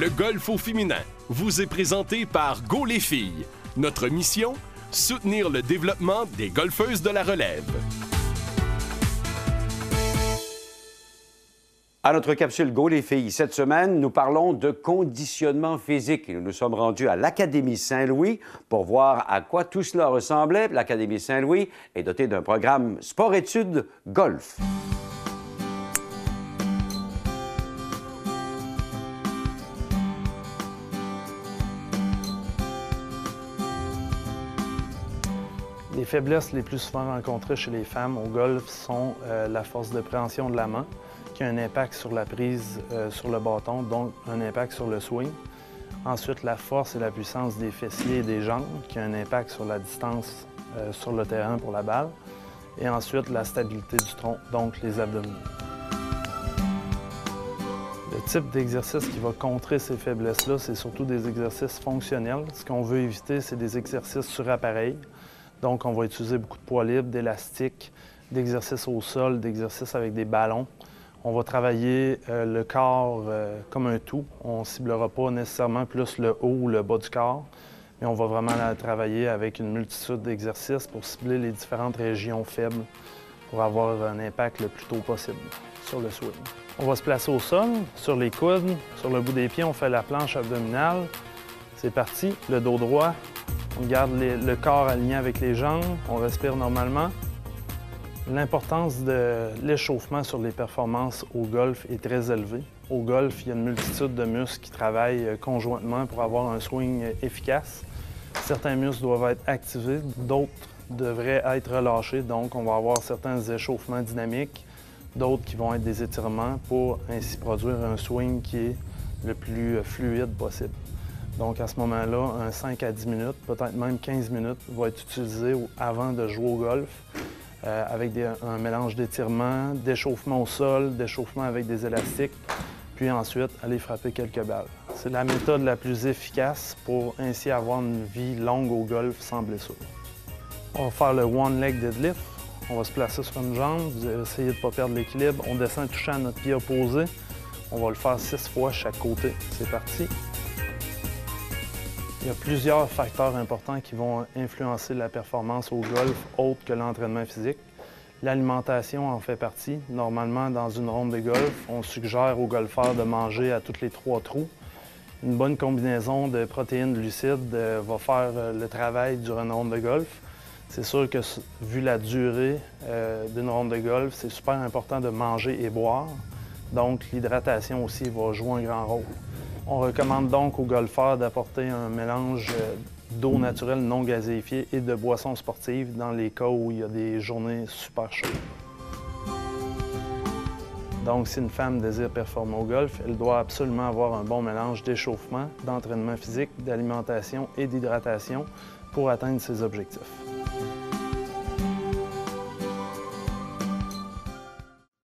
Le golf au féminin vous est présenté par Go les filles. Notre mission, soutenir le développement des golfeuses de la relève. À notre capsule Go les filles, cette semaine, nous parlons de conditionnement physique. Nous nous sommes rendus à l'Académie Saint-Louis pour voir à quoi tout cela ressemblait. L'Académie Saint-Louis est dotée d'un programme sport-études golf. Les faiblesses les plus souvent rencontrées chez les femmes au golf sont la force de préhension de la main, qui a un impact sur la prise sur le bâton, donc un impact sur le swing. Ensuite, la force et la puissance des fessiers et des jambes, qui a un impact sur la distance sur le terrain pour la balle. Et ensuite, la stabilité du tronc, donc les abdominaux. Le type d'exercice qui va contrer ces faiblesses-là, c'est surtout des exercices fonctionnels. Ce qu'on veut éviter, c'est des exercices sur appareil. Donc, on va utiliser beaucoup de poids libres, d'élastiques, d'exercices au sol, d'exercices avec des ballons. On va travailler le corps comme un tout. On ne ciblera pas nécessairement plus le haut ou le bas du corps, mais on va vraiment travailler avec une multitude d'exercices pour cibler les différentes régions faibles pour avoir un impact le plus tôt possible sur le swing. On va se placer au sol, sur les coudes, sur le bout des pieds, on fait la planche abdominale. C'est parti, le dos droit. On garde le corps aligné avec les jambes, on respire normalement. L'importance de l'échauffement sur les performances au golf est très élevée. Au golf, il y a une multitude de muscles qui travaillent conjointement pour avoir un swing efficace. Certains muscles doivent être activés, d'autres devraient être relâchés, donc on va avoir certains échauffements dynamiques, d'autres qui vont être des étirements pour ainsi produire un swing qui est le plus fluide possible. Donc, à ce moment-là, un 5 à 10 minutes, peut-être même 15 minutes, va être utilisé avant de jouer au golf avec un mélange d'étirement, d'échauffement au sol, d'échauffement avec des élastiques, puis ensuite, aller frapper quelques balles. C'est la méthode la plus efficace pour ainsi avoir une vie longue au golf sans blessure. On va faire le One Leg Deadlift. On va se placer sur une jambe, vous allez essayer de ne pas perdre l'équilibre. On descend touchant à notre pied opposé. On va le faire 6 fois chaque côté. C'est parti. Il y a plusieurs facteurs importants qui vont influencer la performance au golf, autre que l'entraînement physique. L'alimentation en fait partie. Normalement, dans une ronde de golf, on suggère aux golfeurs de manger à tous les 3 trous. Une bonne combinaison de protéines glucides va faire le travail durant une ronde de golf. C'est sûr que, vu la durée d'une ronde de golf, c'est super important de manger et boire. Donc, l'hydratation aussi va jouer un grand rôle. On recommande donc aux golfeurs d'apporter un mélange d'eau naturelle non gazéifiée et de boissons sportives dans les cas où il y a des journées super chaudes. Donc, si une femme désire performer au golf, elle doit absolument avoir un bon mélange d'échauffement, d'entraînement physique, d'alimentation et d'hydratation pour atteindre ses objectifs.